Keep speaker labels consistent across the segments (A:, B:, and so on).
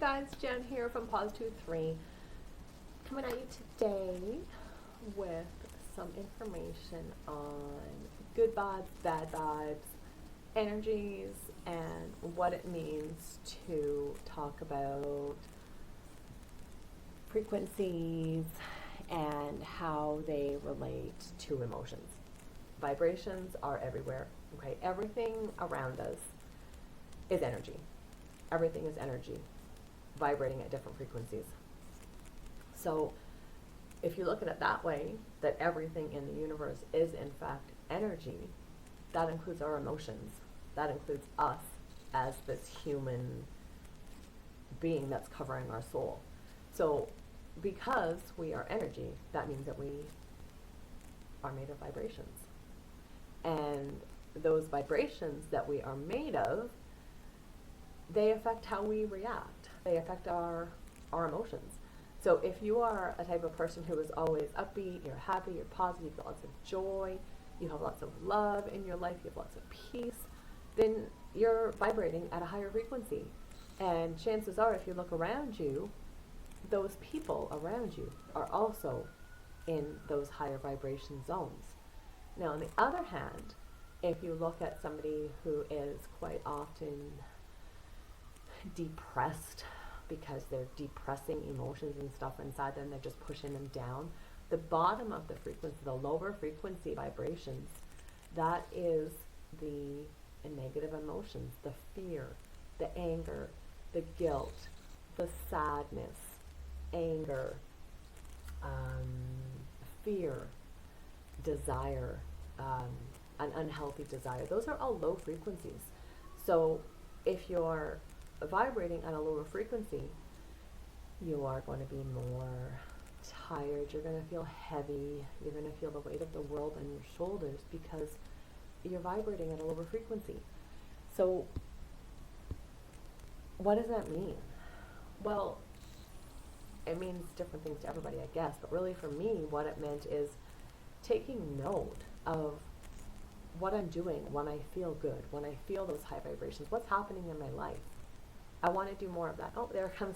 A: guys, Jen here from Pause23, coming at you today with some information on good vibes, bad vibes, energies, and what it means to talk about frequencies and how they relate to emotions. Vibrations are everywhere, okay? Everything around us is energy. Everything is energy, vibrating at different frequencies. So if you look at it that way, that everything in the universe is in fact energy, that includes our emotions. That includes us as this human being that's covering our soul. So because we are energy, that means that we are made of vibrations. And those vibrations that we are made of, they affect how we react. They affect our emotions. So if you are a type of person who is always upbeat, you're happy, you're positive, you've got lots of joy, you have lots of love in your life, you have lots of peace, then you're vibrating at a higher frequency. And chances are, if you look around you, those people around you are also in those higher vibration zones. Now, on the other hand, if you look at somebody who is quite often depressed because they're depressing emotions and stuff inside them, they're just pushing them down, the bottom of the frequency, the lower frequency vibrations, that is the negative emotions, the fear, the anger, the guilt, the sadness, anger, fear, desire, an unhealthy desire. Those are all low frequencies. So if you're vibrating at a lower frequency, you are going to be more tired, you're going to feel heavy, you're going to feel the weight of the world on your shoulders because you're vibrating at a lower frequency. So what does that mean? Well, it means different things to everybody, I guess, but really for me, what it meant is taking note of what I'm doing when I feel good, when I feel those high vibrations, what's happening in my life. I want to do more of that. Oh, there comes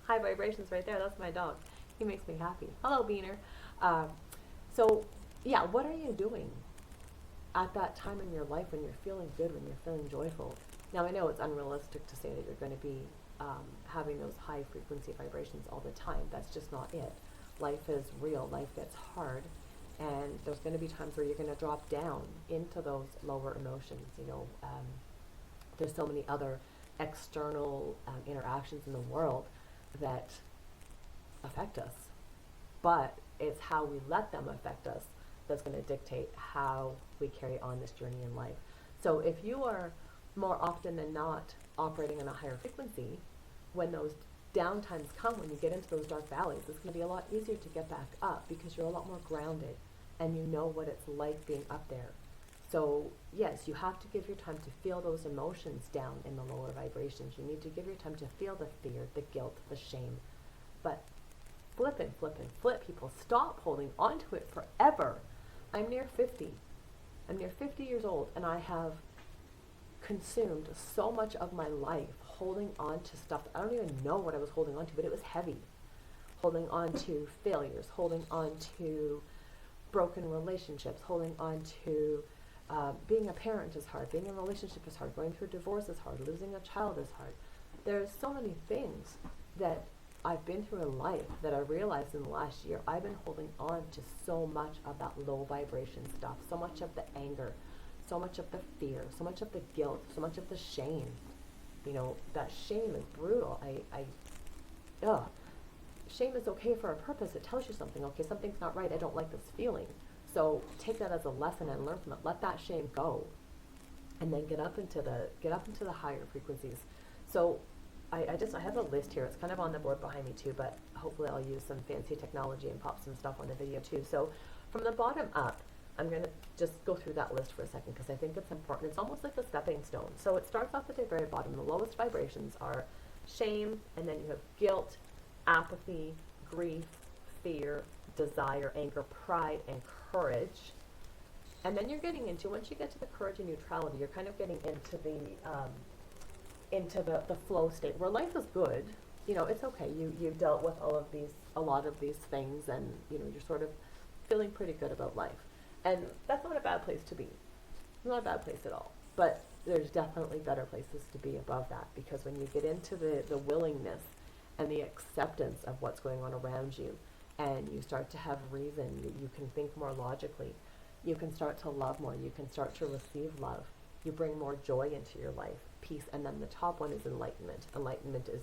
A: high vibrations right there. That's my dog. He makes me happy. Hello, Beaner. So, yeah, what are you doing at that time in your life when you're feeling good, when you're feeling joyful? Now, I know it's unrealistic to say that you're going to be having those high frequency vibrations all the time. That's just not it. Life is real. Life gets hard. And there's going to be times where you're going to drop down into those lower emotions. There's so many other external interactions in the world that affect us. But it's how we let them affect us that's going to dictate how we carry on this journey in life. So if you are more often than not operating on a higher frequency, when those down times come, when you get into those dark valleys, it's going to be a lot easier to get back up because you're a lot more grounded and you know what it's like being up there. So yes, you have to give your time to feel those emotions down in the lower vibrations. You need to give your time to feel the fear, the guilt, the shame. But flip and flip and flip, people. Stop holding on to it forever. I'm near 50. I'm near 50 years old, and I have consumed so much of my life holding on to stuff. I don't even know what I was holding on to, but it was heavy. Holding on to failures, holding on to broken relationships, holding on to being a parent is hard, being in a relationship is hard, going through a divorce is hard, losing a child is hard. There's so many things that I've been through in life that I realized in the last year. I've been holding on to so much of that low vibration stuff, so much of the anger, so much of the fear, so much of the guilt, so much of the shame. That shame is brutal. Shame is okay for a purpose. It tells you something. Okay, something's not right. I don't like this feeling. So take that as a lesson and learn from it. Let that shame go, and then get up into the higher frequencies. So I have a list here. It's kind of on the board behind me too, but hopefully I'll use some fancy technology and pop some stuff on the video too. So from the bottom up, I'm going to just go through that list for a second because I think it's important. It's almost like a stepping stone. So it starts off at the very bottom. The lowest vibrations are shame, and then you have guilt, apathy, grief, fear, desire, anger, pride, and courage. And then you're getting into, once you get to the courage and neutrality, you're kind of getting into the flow state where life is good, it's okay. You've dealt with a lot of these things, and you're sort of feeling pretty good about life, and that's not a bad place to be. It's not a bad place at all. But there's definitely better places to be above that, because when you get into the willingness and the acceptance of what's going on around you, and you start to have reason, you can think more logically, you can start to love more, you can start to receive love, you bring more joy into your life, peace, and then the top one is enlightenment. Enlightenment is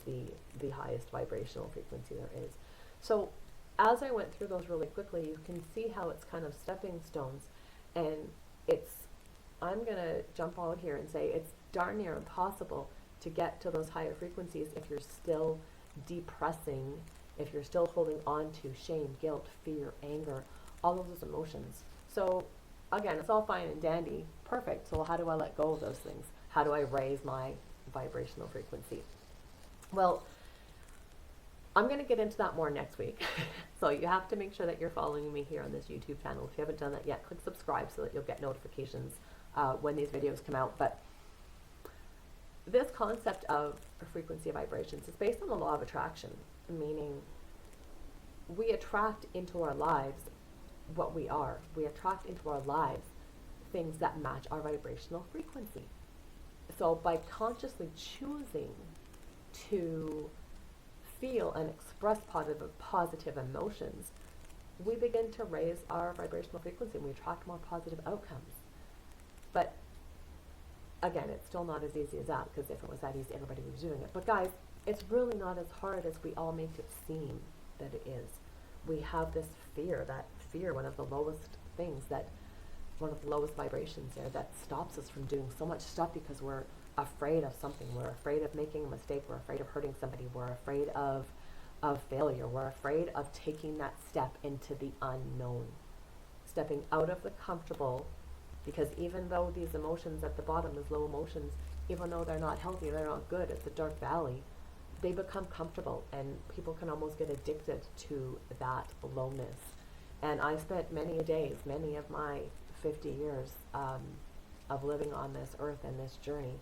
A: the highest vibrational frequency there is. So as I went through those really quickly, you can see how it's kind of stepping stones, and I'm going to jump out here and say it's darn near impossible to get to those higher frequencies if you're still depressing, if you're still holding on to shame, guilt, fear, anger, all of those emotions. So again, it's all fine and dandy, perfect. So how do I let go of those things? How do I raise my vibrational frequency? Well, I'm going to get into that more next week. So you have to make sure that you're following me here on this YouTube channel. If you haven't done that yet, click subscribe so that you'll get notifications when these videos come out. But this concept of frequency vibrations is based on the law of attraction, meaning we attract into our lives what we are. We attract into our lives things that match our vibrational frequency. So by consciously choosing to feel and express positive emotions, we begin to raise our vibrational frequency and we attract more positive outcomes. But again, it's still not as easy as that, because if it was that easy, everybody was doing it. But guys, it's really not as hard as we all make it seem that it is. We have this fear, one of the lowest things, one of the lowest vibrations there, that stops us from doing so much stuff because we're afraid of something. We're afraid of making a mistake. We're afraid of hurting somebody. We're afraid of failure. We're afraid of taking that step into the unknown, stepping out of the comfortable, because even though these emotions at the bottom, these low emotions, even though they're not healthy, they're not good, it's a dark valley, they become comfortable, and people can almost get addicted to that lowness. And I spent many of my 50 years of living on this earth and this journey,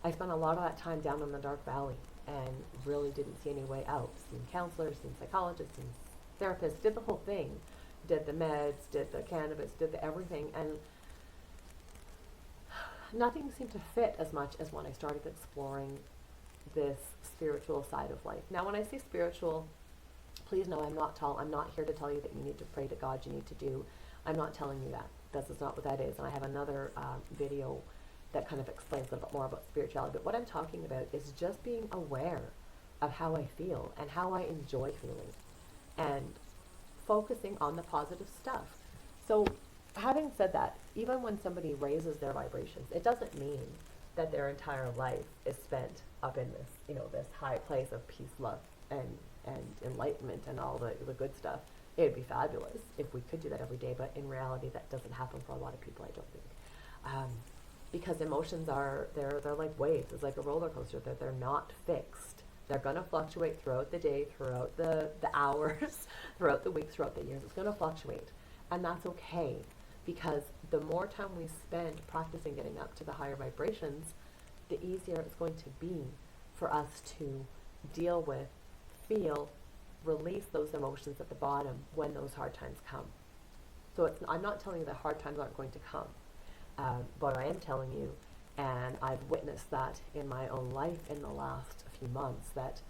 A: I spent a lot of that time down in the dark valley and really didn't see any way out. Seen counselors, seen psychologists, seen therapists, did the whole thing. Did the meds, did the cannabis, did the everything, and nothing seemed to fit as much as when I started exploring this spiritual side of life. Now, when I say spiritual, please know I'm not here to tell you that you need to pray to God, you need to do. I'm not telling you that. This is not what that is. And I have another video that kind of explains a little bit more about spirituality. But what I'm talking about is just being aware of how I feel and how I enjoy feeling, and focusing on the positive stuff. So having said that, even when somebody raises their vibrations, it doesn't mean that their entire life is spent up in this, this high place of peace, love, and enlightenment and all the good stuff. It would be fabulous if we could do that every day, but in reality that doesn't happen for a lot of people, I don't think. Because emotions they're like waves. It's like a roller coaster. They're not fixed. They're going to fluctuate throughout the day, throughout the hours, throughout the weeks, throughout the years. It's going to fluctuate. And that's okay, because the more time we spend practicing getting up to the higher vibrations, the easier it's going to be for us to deal with, feel, release those emotions at the bottom when those hard times come. So I'm not telling you that hard times aren't going to come, but I am telling you, and I've witnessed that in my own life in the last few months, that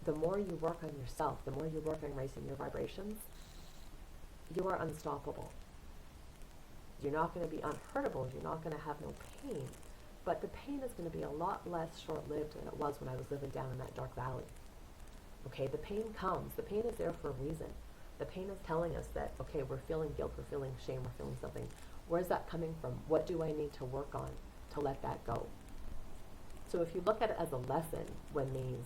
A: the more you work on yourself, the more you work on raising your vibrations, you are unstoppable. You're not going to be unhurtable. You're not going to have no pain. But the pain is going to be a lot less short-lived than it was when I was living down in that dark valley. Okay, the pain comes. The pain is there for a reason. The pain is telling us that, okay, we're feeling guilt, we're feeling shame, we're feeling something. Where's that coming from? What do I need to work on to let that go? So if you look at it as a lesson, when these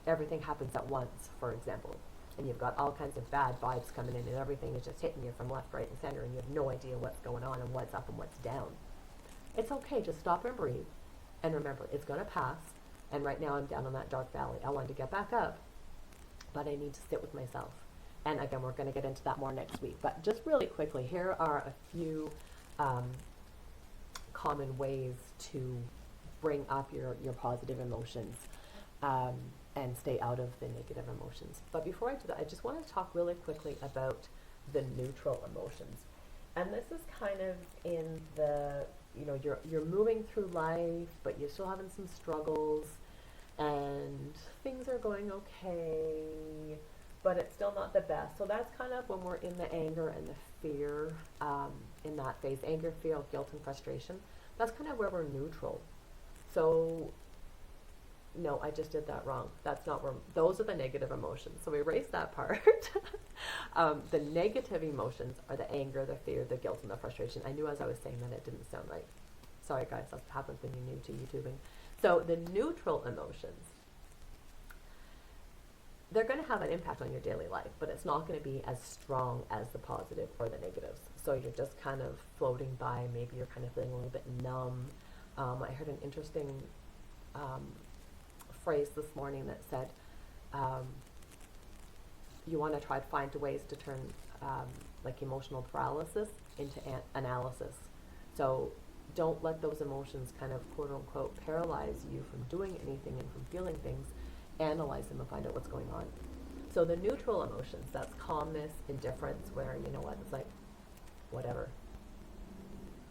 A: everything happens at once, for example, and you've got all kinds of bad vibes coming in and everything is just hitting you from left, right, and center, and you have no idea what's going on and what's up and what's down. It's okay, just stop and breathe, and remember, it's going to pass, and right now I'm down in that dark valley. I want to get back up, but I need to sit with myself. And again, we're going to get into that more next week. But just really quickly, here are a few common ways to bring up your positive emotions. and stay out of the negative emotions. But before I do that, I just want to talk really quickly about the neutral emotions. And this is kind of in the, you're moving through life, but you're still having some struggles, and things are going okay, but it's still not the best. So that's kind of when we're in the anger and the fear, in that phase, anger, fear, guilt, and frustration. That's kind of where we're neutral. So no, I just did that wrong. That's not where, those are the negative emotions. So we erase that part. The negative emotions are the anger, the fear, the guilt, and the frustration. I knew as I was saying that it didn't sound right. Sorry guys, that happens when you're new to YouTubing. So the neutral emotions, they're going to have an impact on your daily life, but it's not going to be as strong as the positive or the negatives. So you're just kind of floating by. Maybe you're kind of feeling a little bit numb. I heard an interesting phrase this morning that said, you want to try to find ways to turn like emotional paralysis into analysis. So don't let those emotions kind of quote unquote paralyze you from doing anything and from feeling things. Analyze them and find out what's going on. So the neutral emotions, that's calmness, indifference, where you know what, it's like whatever,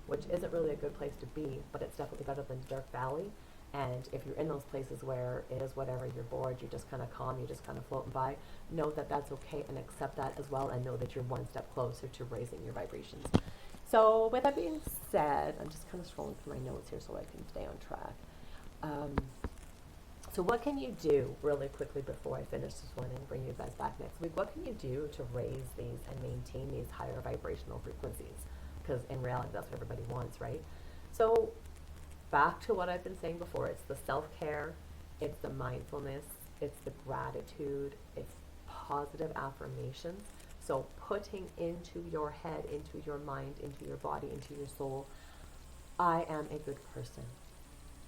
A: which isn't really a good place to be, but it's definitely better than dark valley. And if you're in those places where it is whatever, you're bored, you're just kind of calm, you're just kind of floating by, know that that's okay and accept that as well, and know that you're one step closer to raising your vibrations. So with that being said, I'm just kind of scrolling through my notes here so I can stay on track. So what can you do really quickly before I finish this one and bring you guys back next week? What can you do to raise these and maintain these higher vibrational frequencies? Because in reality, that's what everybody wants, right? So back to what I've been saying before, it's the self-care, it's the mindfulness, it's the gratitude, it's positive affirmations. So putting into your head, into your mind, into your body, into your soul, I am a good person.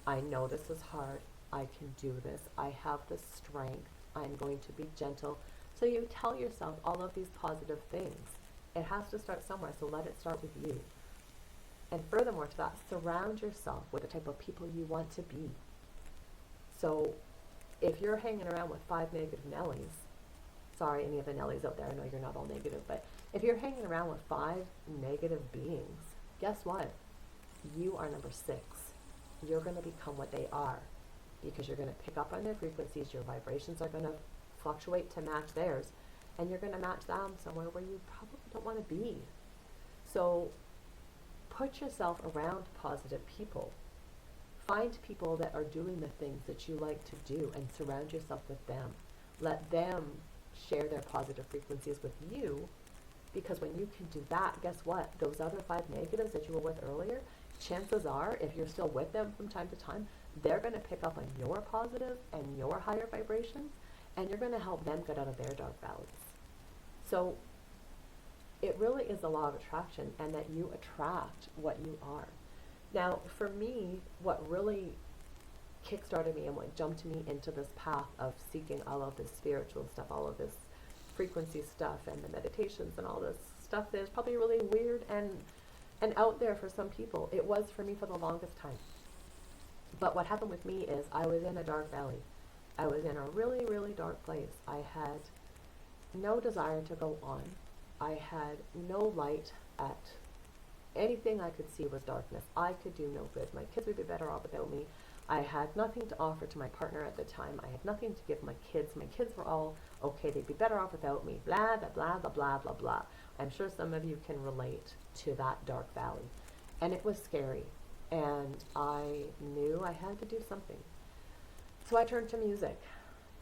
A: I know this is hard. I can do this. I have the strength. I'm going to be gentle. So you tell yourself all of these positive things. It has to start somewhere, so let it start with you. And furthermore to that, surround yourself with the type of people you want to be. So if you're hanging around with 5 negative Nellies, sorry, any of the Nellies out there, I know you're not all negative, but if you're hanging around with 5 negative beings, guess what? You are number 6. You're going to become what they are, because you're going to pick up on their frequencies. Your vibrations are going to fluctuate to match theirs, and you're going to match them somewhere where you probably don't want to be. So put yourself around positive people. Find people that are doing the things that you like to do and surround yourself with them. Let them share their positive frequencies with you, because when you can do that, guess what? Those other 5 negatives that you were with earlier, chances are, if you're still with them from time to time, they're going to pick up on your positive and your higher vibrations, and you're going to help them get out of their dark valleys. So it really is a law of attraction, and that you attract what you are. Now, for me, what really kickstarted me and what jumped me into this path of seeking all of this spiritual stuff, all of this frequency stuff, and the meditations and all this stuff that is probably really weird and out there for some people. It was for me for the longest time. But what happened with me is I was in a dark valley. I was in a really, really dark place. I had no desire to go on. I had no light at anything I could see was darkness. I could do no good. My kids would be better off without me. I had nothing to offer to my partner at the time. I had nothing to give my kids. My kids were all okay. They'd be better off without me. Blah, blah, blah, blah, blah, blah, blah. I'm sure some of you can relate to that dark valley. And it was scary. And I knew I had to do something. So I turned to music.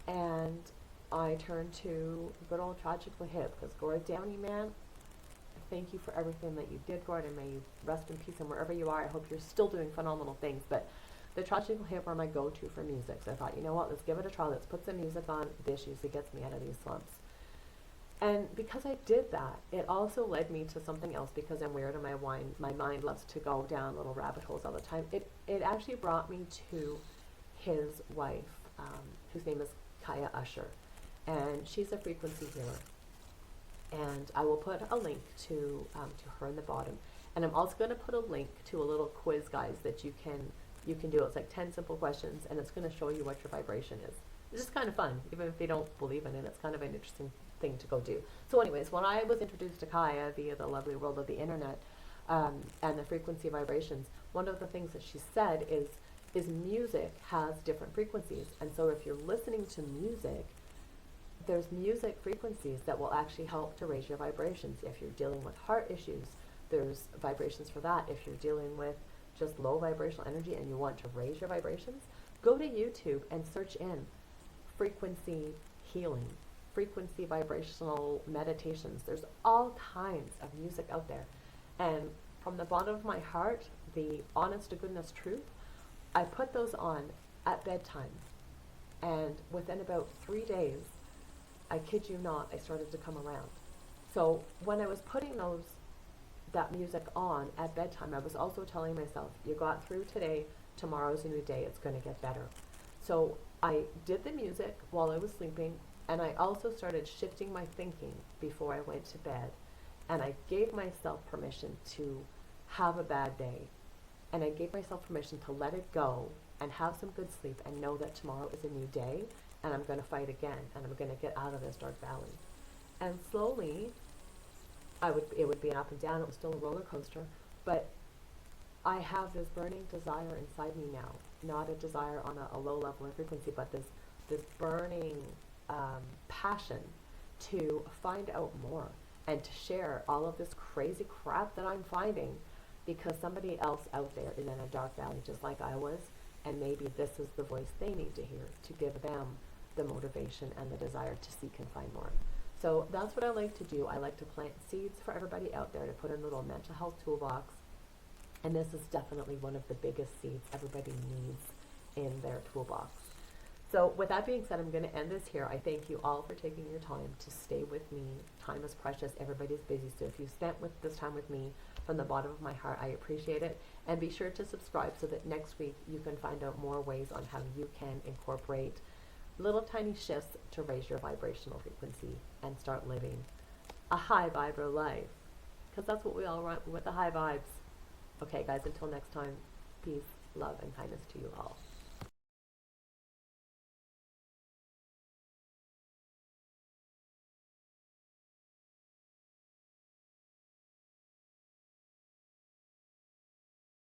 A: And I turned to good old Tragically Hip, because Gord Downey, man, thank you for everything that you did, Gord, and may you rest in peace, and wherever you are, I hope you're still doing phenomenal things. But the Tragically Hip are my go-to for music. So I thought, you know what, let's give it a try. Let's put some music on. This usually gets me out of these slumps. And because I did that, it also led me to something else, because I'm weird and my mind loves to go down little rabbit holes all the time. It actually brought me to his wife, whose name is Kaya Usher. And she's a frequency healer. And I will put a link to her in the bottom. And I'm also going to put a link to a little quiz, guys, that you can do. It's like 10 simple questions, and it's going to show you what your vibration is. It's just kind of fun, even if you don't believe in it. It's kind of an interesting thing to go do. So anyways, when I was introduced to Kaya via the lovely world of the internet, and the frequency vibrations, one of the things that she said is music has different frequencies. And so if you're listening to music, there's music frequencies that will actually help to raise your vibrations. If you're dealing with heart issues, there's vibrations for that. If you're dealing with just low vibrational energy and you want to raise your vibrations, go to YouTube and search in frequency healing, frequency vibrational meditations. There's all kinds of music out there. And from the bottom of my heart, the honest to goodness truth, I put those on at bedtime. And within about 3 days, I kid you not, I started to come around. So when I was putting that music on at bedtime, I was also telling myself, you got through today, tomorrow's a new day, it's going to get better. So I did the music while I was sleeping, and I also started shifting my thinking before I went to bed. And I gave myself permission to have a bad day. And I gave myself permission to let it go and have some good sleep and know that tomorrow is a new day and I'm going to fight again and I'm going to get out of this dark valley. And slowly, it would be an up and down. It was still a roller coaster, but I have this burning desire inside me now. Not a desire on a low level of frequency, but this burning passion to find out more and to share all of this crazy crap that I'm finding, because somebody else out there is in a dark valley just like I was, and maybe this is the voice they need to hear to give them the motivation and the desire to seek and find more. So that's what I like to do. I like to plant seeds for everybody out there to put in a little mental health toolbox. And this is definitely one of the biggest seeds everybody needs in their toolbox. So with that being said, I'm going to end this here. I thank you all for taking your time to stay with me. Time is precious. Everybody's busy. So if you spent this time with me from the bottom of my heart, I appreciate it. And be sure to subscribe so that next week you can find out more ways on how you can incorporate little tiny shifts to raise your vibrational frequency and start living a high vibro life. Because that's what we all want, with the high vibes. Okay, guys, until next time, peace, love, and kindness to you all.